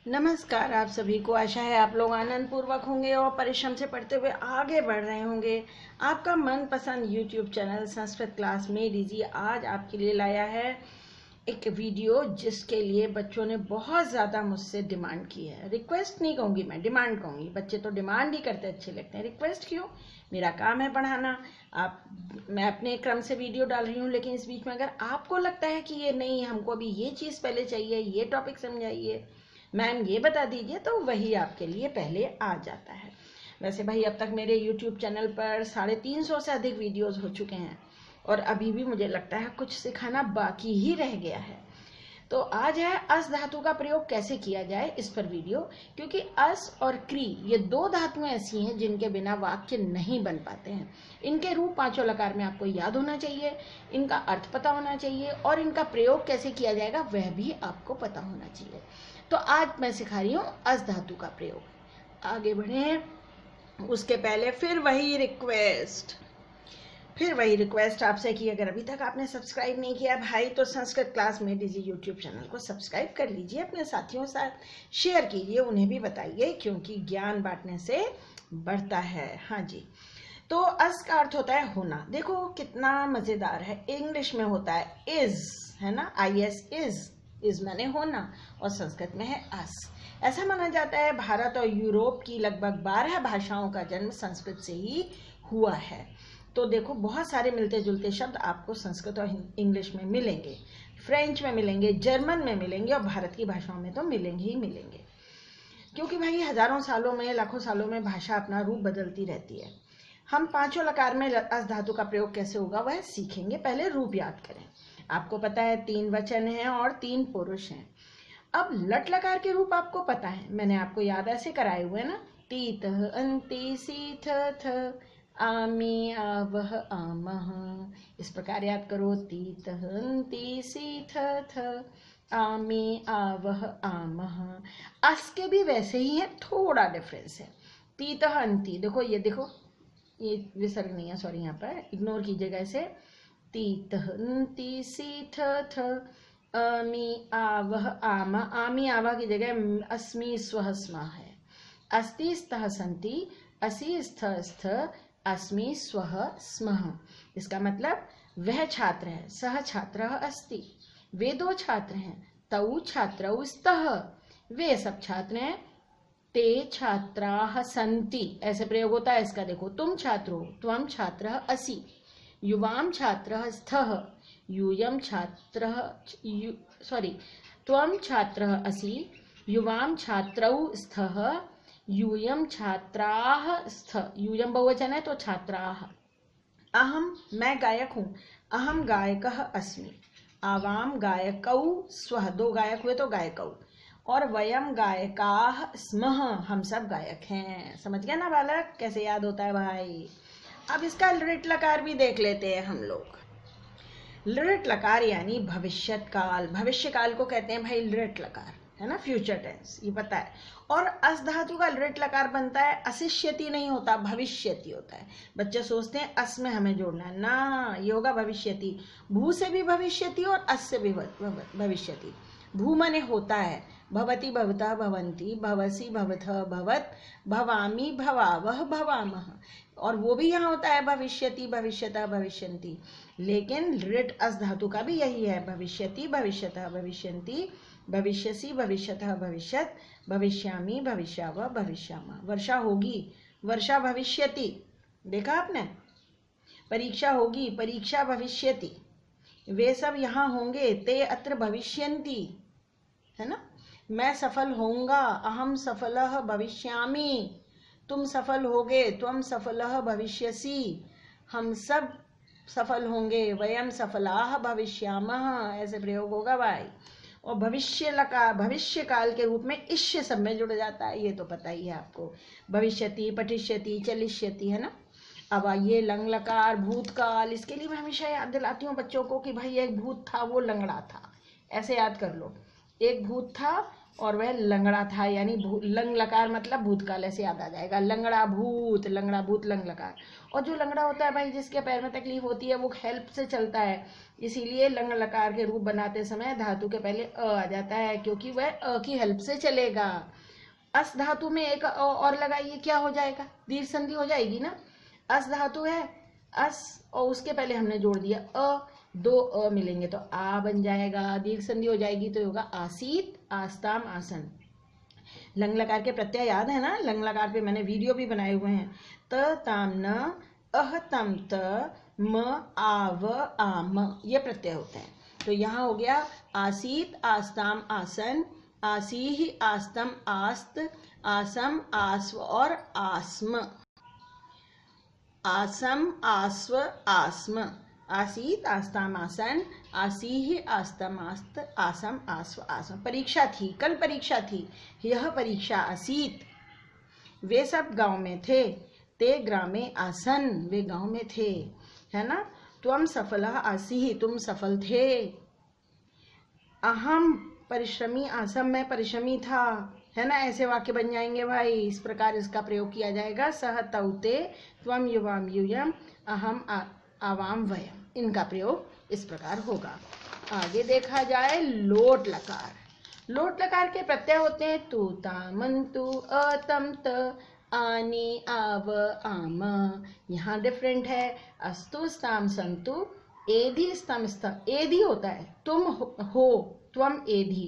नमस्कार। आप सभी को आशा है आप लोग आनंद पूर्वक होंगे और परिश्रम से पढ़ते हुए आगे बढ़ रहे होंगे। आपका मनपसंद YouTube चैनल संस्कृत क्लास में डीजी आज आपके लिए लाया है एक वीडियो जिसके लिए बच्चों ने बहुत ज़्यादा मुझसे डिमांड की है। रिक्वेस्ट नहीं कहूँगी, मैं डिमांड कहूँगी। बच्चे तो डिमांड ही करते अच्छे लगते हैं, रिक्वेस्ट क्यों? मेरा काम है पढ़ाना। मैं अपने क्रम से वीडियो डाल रही हूँ, लेकिन इस बीच में अगर आपको लगता है कि ये नहीं, हमको अभी ये चीज़ पहले चाहिए, ये टॉपिक समझाइए, मैम ये बता दीजिए, तो वही आपके लिए पहले आ जाता है। वैसे भाई अब तक मेरे YouTube चैनल पर 350 से अधिक वीडियोस हो चुके हैं और अभी भी मुझे लगता है कुछ सिखाना बाकी ही रह गया है। तो आज है अस धातु का प्रयोग कैसे किया जाए इस पर वीडियो, क्योंकि अस और क्री ये दो धातुएं ऐसी हैं जिनके बिना वाक्य नहीं बन पाते हैं। इनके रूप पांचों लकार में आपको याद होना चाहिए, इनका अर्थ पता होना चाहिए और इनका प्रयोग कैसे किया जाएगा वह भी आपको पता होना चाहिए। तो आज मैं सिखा रही हूँ अस धातु का प्रयोग। आगे बढ़े उसके पहले फिर वही रिक्वेस्ट आपसे कि अगर अभी तक आपने सब्सक्राइब नहीं किया भाई तो संस्कृत क्लास में डीजी YouTube चैनल को सब्सक्राइब कर लीजिए, अपने साथियों के साथ शेयर कीजिए, उन्हें भी बताइए, क्योंकि ज्ञान बांटने से बढ़ता है। हाँ जी, तो अस का अर्थ होता है होना। देखो कितना मजेदार है, इंग्लिश में होता है इज, है ना, IS इज माने होना, और संस्कृत में है अस। ऐसा माना जाता है भारत और यूरोप की लगभग 12 भाषाओं का जन्म संस्कृत से ही हुआ है। तो देखो बहुत सारे मिलते जुलते शब्द आपको संस्कृत और इंग्लिश में मिलेंगे, फ्रेंच में मिलेंगे, जर्मन में मिलेंगे और भारत की भाषाओं में तो मिलेंगे ही मिलेंगे, क्योंकि भाई हजारों सालों में, लाखों सालों में भाषा अपना रूप बदलती रहती है। हम पांचों लकार में अस धातु का प्रयोग कैसे होगा वह सीखेंगे। पहले रूप याद करें। आपको पता है 3 वचन हैं और 3 पुरुष हैं। अब लट लकार के रूप आपको पता है, मैंने आपको याद ऐसे कराए हुए ना, तीत अंति सीथ थ आमी आवह आमह। इस प्रकार याद करो, तीत अंति सीथ थ आमी आवह आमह। अस के भी वैसे ही है, थोड़ा डिफरेंस है। तीत अंति, देखो ये देखो, ये विसर्ग नहीं है, सॉरी, यहाँ पर इग्नोर कीजिएगा इसे। तीत अंति सीथ थ अमी आवह आमा, आमी आवा की जगह अस्मि स्वः स्मः है। अस्ति स्तः सन्ति, असि स्थः स्थ, अस्मि स्वः स्मः। इसका मतलब वह छात्र है, सह छात्रः अस्ति। वे 2 छात्र हैं, तौ छात्रौ स्तः, वे सब छात्र हैं, ते छात्राः सन्ति। ऐसे प्रयोग होता है इसका। देखो, तुम छात्र हो, त्वं छात्रः असि। युवां छात्रः स्थः, यूयं छात्रः त्वं छात्रः असि, युवां छात्रौ स्थः, यूयं छात्राः स्थ। यूयं बहुवचन है तो छात्राः। अहम, मैं गायक हूँ, अहम गायकः अस्मि। आवाम गायकौ स्वः, 2 गायक हुए तो गायकौ। और वयम गायकाः स्मः, हम सब गायक हैं। समझ गया ना बालक, कैसे याद होता है भाई। अब इसका लृट लकार भी देख लेते हैं हम लोग। लृट लकार यानी भविष्यत काल, भविष्य काल को कहते हैं भाई लृट लकार, है ना, फ्यूचर टेंस, ये पता है। और अस धातु का लृट लकार बनता है, अशिष्यति नहीं होता, भविष्यति होता है। बच्चे सोचते हैं अस में हमें जोड़ना है ना, ये होगा भविष्यति। भू से भी भविष्यति और अस से भी भविष्यति। भू मने होता है, भवति भवतः भवन्ति, भवसि भवतः भवत, भवामि भवावह भवामः, और वो भी यहाँ होता है भविष्यति भविष्यतः भविष्यन्ति। लेकिन लृट अस धातु का भी यही है, भविष्यति भविष्यतः भविष्यन्ति, भविष्यसि भविष्यतः भविष्यत, भविष्यामि भविष्यावह भविष्यामः। वर्षा होगी, वर्षा भविष्यति, देखा आपने। परीक्षा होगी, परीक्षा भविष्यति। वे सब यहाँ होंगे, ते अत्र भविष्यन्ति, है ना। मैं सफल होऊंगा, अहम सफलः भविष्यामि। तुम सफल होगे, त्वं सफलः भविष्यसि। हम सब सफल होंगे, वयम सफलाः भविष्यामः। ऐसे प्रयोग होगा भाई। और भविष्य काल के रूप में इष्य सब में जुड़ जाता है, ये तो पता ही है आपको। भविष्यति, पठिष्यति, चलिष्यति, है ना। अब आइए लंग लकार, भूतकाल। इसके लिए मैं हमेशा याद दिलाती हूँ बच्चों को कि भाई एक भूत था, वो लंगड़ा था। ऐसे याद कर लो, एक भूत था, और वह लंगड़ा था, यानी लंग लकार मतलब भूतकाल, ऐसे याद आ जाएगा। लंगड़ा भूत लंग लकार। और जो लंगड़ा होता है भाई, जिसके पैर में तकलीफ होती है, वो हेल्प से चलता है, इसीलिए लंग लकार के रूप बनाते समय धातु के पहले अ आ जाता है, क्योंकि वह अ की हेल्प से चलेगा। अस धातु में एक अ और लगाइए, क्या हो जाएगा? दीर्घ संधि हो जाएगी ना। अस धातु है, अस और उसके पहले हमने जोड़ दिया अ, दो अ मिलेंगे तो आ बन जाएगा, दीर्घ संधि हो जाएगी तो होगा आसीत आस्ताम आसन। लंग लकार के प्रत्यय याद है ना? लंग लकार पे मैंने वीडियो भी बनाए हुए हैं। त ताम न अह तम त म आव आम, ये प्रत्यय होते हैं। तो यहाँ हो गया आसीत आस्ताम आसन, आसीहि आस्तम आस्त, आसम आस्व और आस्म। आसम आस्व आस्म, आसीत आस्ताम आसन, आसीहि आस्तम आस्त, आसम आस्व आसम। परीक्षा थी, कल परीक्षा थी, यह परीक्षा आसीत। वे सब गांव में थे, ते ग्रामे आसन, वे गांव में थे, है ना। त्वम सफलः आसीहि, तुम सफल थे। अहम परिश्रमी आसम, मैं परिश्रमी था, है ना। ऐसे वाक्य बन जाएंगे भाई, इस प्रकार इसका प्रयोग किया जाएगा। सह तौ ते, त्वम युवाम यूयम, अहम आवाम वयम, इनका प्रयोग इस प्रकार होगा। आगे देखा जाए लोट लकार। लोट लकार के प्रत्यय होते हैं तू तामंतु अतम त, आनी आव आम। यहाँ डिफरेंट है, अस्तु स्ताम संतु, एधि स्तम स्त, एधि होता है तुम हो, त्वम एधि,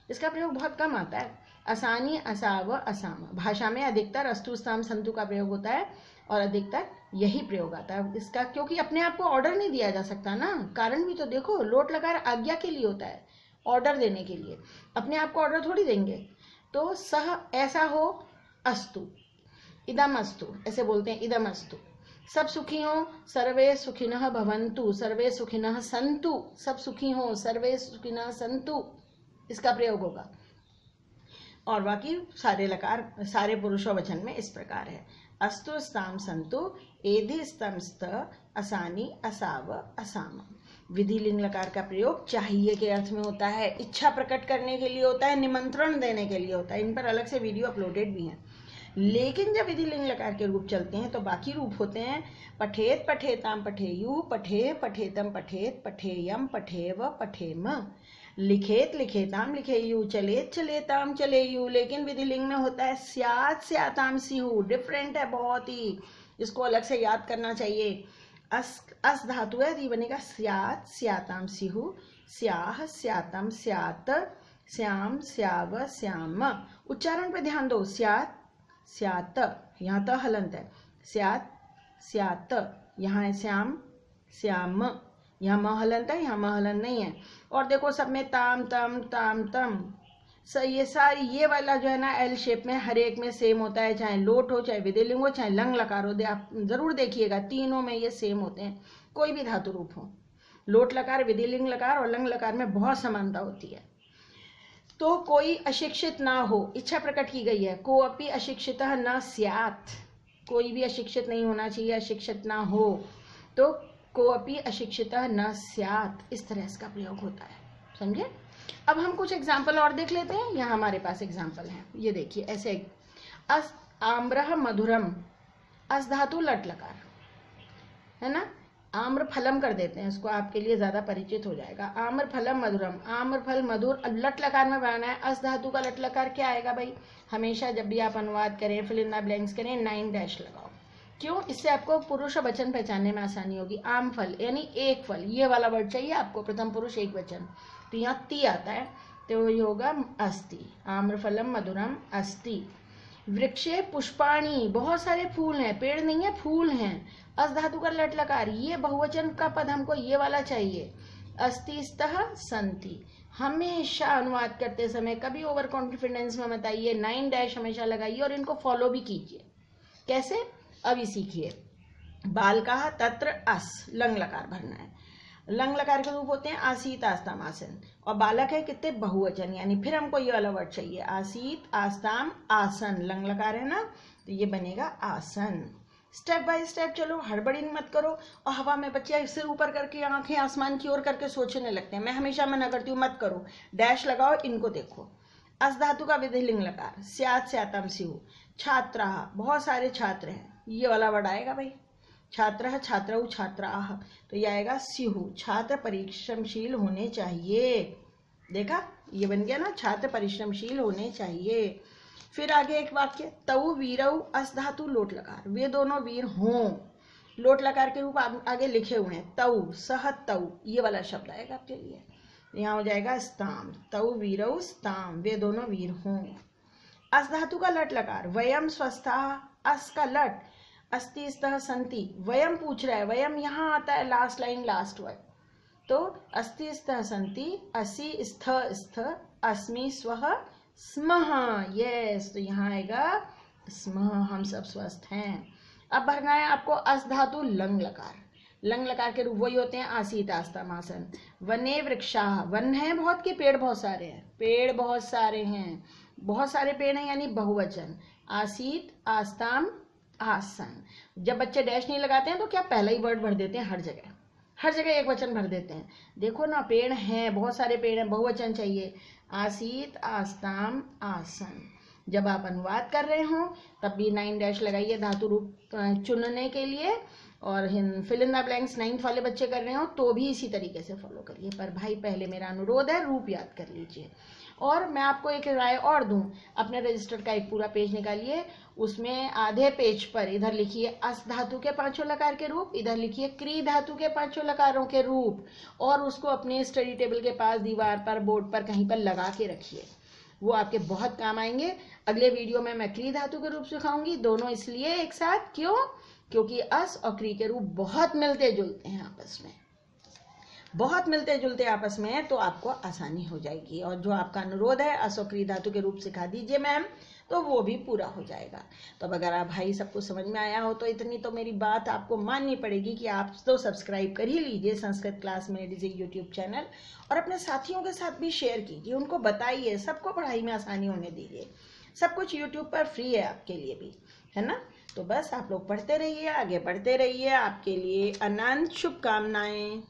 इसका प्रयोग बहुत कम आता है। असानी असाव असाम, भाषा में अधिकतर अस्तु स्तम संतु का प्रयोग होता है और अधिकतर यही प्रयोग आता है इसका, क्योंकि अपने आप को ऑर्डर नहीं दिया जा सकता ना। कारण भी तो देखो, लोट लकार आज्ञा के लिए होता है, ऑर्डर देने के लिए, अपने आप को ऑर्डर थोड़ी देंगे। तो सह ऐसा हो, अस्तु, इदम अस्तु, ऐसे बोलते हैं इदम अस्तु। सब सुखी हो, सर्वे सुखिनः भवन्तु, सर्वे सुखिनः सन्तु, सब सुखी हो, सर्वे सुखिनः सन्तु, इसका प्रयोग होगा। और बाकी सारे लकार सारे पुरुषों वचन में इस प्रकार है। अस्तु स्ताम संतु, एधि स्तम स्त, असानी असाव असाम। विधि लिंग लकार का प्रयोग चाहिए के अर्थ में होता है, इच्छा प्रकट करने के लिए होता है, निमंत्रण देने के लिए होता है। इन पर अलग से वीडियो अपलोडेड भी हैं। लेकिन जब विधि लिंग लकार के रूप चलते हैं तो बाकी रूप होते हैं पठेत पठेताम पठेयु, पठे पठेतम पठेत, पठेयम पठेव पठेम, लिखेत लिखेताम लिखेयु, चलेत चलेताम चलेयु। लेकिन विधि लिंग में होता है स्यात स्याताम सिहु, डिफरेंट है बहुत ही, इसको अलग से याद करना चाहिए। अस धातु है, ये बनेगा स्यात स्याताम सिहु, स्याह स्यातम स्यात, श्याम स्याव श्याम। उच्चारण पे ध्यान दो, स्यात स्यात, यहाँ त हलंत है, स्यात स्यात, यहाँ है श्याम श्याम, यहाँ म हलंत है, यहाँ म हलंत नहीं है। और देखो सब में ताम तम ताम तम, ये सारी ये वाला जो है ना एल शेप में हर एक में सेम होता है, चाहे लोट हो, चाहे विधिलिंग हो, चाहे लंग लकार हो। आप जरूर देखिएगा तीनों में ये सेम होते हैं, कोई भी धातु रूप हो। लोट लकार, विधिलिंग लकार और लंग लकार में बहुत समानता होती है। तो कोई अशिक्षित ना हो, इच्छा प्रकट की गई है। को अपि अशिक्षितः न स्यात्, कोई भी अशिक्षित नहीं होना चाहिए, अशिक्षित ना हो। तो को अपि अशिक्षितः न स्यात्, इस तरह इसका प्रयोग होता है, समझे। अब हम कुछ एग्जाम्पल और देख लेते हैं। यहाँ हमारे पास एग्जाम्पल है, ये देखिए ऐसे। अस आम्रह मधुरम, अस धातु लट लकार, है ना। आम्र फलम कर देते हैं इसको, आपके लिए ज्यादा परिचित हो जाएगा। आम्र फलम मधुरम, आम्र फल मधुर, लट लकार में बनाना है। अस धातु का लट लकार क्या आएगा भाई? हमेशा जब भी आप अनुवाद करें, फिल इन द ब्लैंक्स करें, 9 डैश लगाओ। क्यों? इससे आपको पुरुष वचन पहचानने में आसानी होगी। आम फल यानी एक फल, ये वाला वर्ड चाहिए आपको, प्रथम पुरुष एक वचन। तो यहाँ ती आता है, तो ये होगा अस्ति। आम्रफलम मधुरम अस्ति। वृक्षे पुष्पाणी, बहुत सारे फूल हैं, पेड़ नहीं है, फूल हैं। अस धातु का लट लकार, ये बहुवचन का पद हमको ये वाला चाहिए। अस्ति स्तः संति। हमेशा अनुवाद करते समय कभी ओवर कॉन्फिडेंस में मत आइए, 9 डैश हमेशा लगाइए और इनको फॉलो भी कीजिए। कैसे? अभी सीखिए। बालकाः तत्र अस, लंग लकार भरना है। लंग लकार के रूप होते हैं आसीत आस्ताम आसन, और बालक है कितने? बहुवचन, यानी फिर हमको ये वाला वर्ड चाहिए, आसीत आस्ताम आसन, लंग लकार है ना, तो ये बनेगा आसन। स्टेप बाय स्टेप चलो, हड़बड़ी मत करो। और हवा में बच्चे सिर ऊपर करके आंखें आसमान की ओर करके सोचने लगते हैं, मैं हमेशा मना करती हूँ मत करो। डैश लगाओ, इनको देखो। अस धातु का विधिलिंग लकार, स्यात् स्यातम स्युः, छात्राः बहुत सारे छात्र हैं, ये वाला वर्ड आएगा भाई, छात्रः छात्रौ छात्राः, तो ये आएगा स्युः, छात्र परिश्रमशील होने चाहिए। देखा, ये बन गया ना, छात्र परिश्रमशील होने चाहिए। फिर आगे एक वाक्य, तौ वीरौ अस धातु लोट लकार, वे दोनों वीर हों, लोट लकार के रूप आगे लिखे हुए हैं, तौ सह तौ, ये वाला शब्द आएगा आपके लिए, यहाँ हो जाएगा स्ताम, तौ वीरौ स्ताम, वे दोनों वीर हों। अस धातु का लट लकार, वयम स्वस्था, अस का लट, अस्ति स्तः सन्ति, वयम पूछ रहा है, वयम यहाँ आता है लास्ट लाइन लास्ट वर्ड, तो अस्ति स्तः सन्ति, असि स्थ स्थ, अस्मि स्वः स्मः, यस, तो यहाँ आएगा स्मः, हम सब स्वस्थ हैं। अब भरना है आपको अस धातु लंग लकार, लंग लकार के रूप वही होते हैं, आसीत आस्ताम आसन। वने वृक्षाः, वन है बहुत के पेड़ बहुत सारे हैं, पेड़ बहुत सारे हैं, बहुत सारे पेड़ हैं यानी बहुवचन, आसीत आस्ताम आसन। जब बच्चे डैश नहीं लगाते हैं तो क्या पहला ही वर्ड भर देते हैं, हर जगह एक वचन भर देते हैं। देखो ना, पेड़ हैं, बहुत सारे पेड़ हैं, बहुवचन चाहिए, आसीत आस्ताम आसन। जब आप अनुवाद कर रहे हो तब भी 9 डैश लगाइए धातु रूप चुनने के लिए, और fill in the blanks 9th वाले बच्चे कर रहे हो तो भी इसी तरीके से फॉलो करिए। पर भाई पहले मेरा अनुरोध है, रूप याद कर लीजिए। और मैं आपको एक राय और दूं, अपने रजिस्टर का एक पूरा पेज निकालिए, उसमें आधे पेज पर इधर लिखिए अस धातु के 5 लकार के रूप, इधर लिखिए क्री धातु के 5 लकारों के रूप, और उसको अपने स्टडी टेबल के पास, दीवार पर, बोर्ड पर कहीं पर लगा के रखिए, वो आपके बहुत काम आएंगे। अगले वीडियो में मैं क्री धातु के रूप सिखाऊंगी, दोनों इसलिए एक साथ, क्यों? क्योंकि अस और क्री के रूप बहुत मिलते जुलते हैं आपस में, बहुत मिलते जुलते आपस में, तो आपको आसानी हो जाएगी। और जो आपका अनुरोध है अस और क्री धातु के रूप सिखा दीजिए मैम, तो वो भी पूरा हो जाएगा। तो अब अगर आप भाई सबको समझ में आया हो तो इतनी तो मेरी बात आपको माननी पड़ेगी कि आप तो सब्सक्राइब कर ही लीजिए संस्कृत क्लास में डीजे यूट्यूब चैनल, और अपने साथियों के साथ भी शेयर कीजिए, उनको बताइए, सबको पढ़ाई में आसानी होने दीजिए। सब कुछ यूट्यूब पर फ्री है आपके लिए भी, है ना। तो बस आप लोग पढ़ते रहिए, आगे बढ़ते रहिए, आपके लिए अनंत शुभकामनाएं।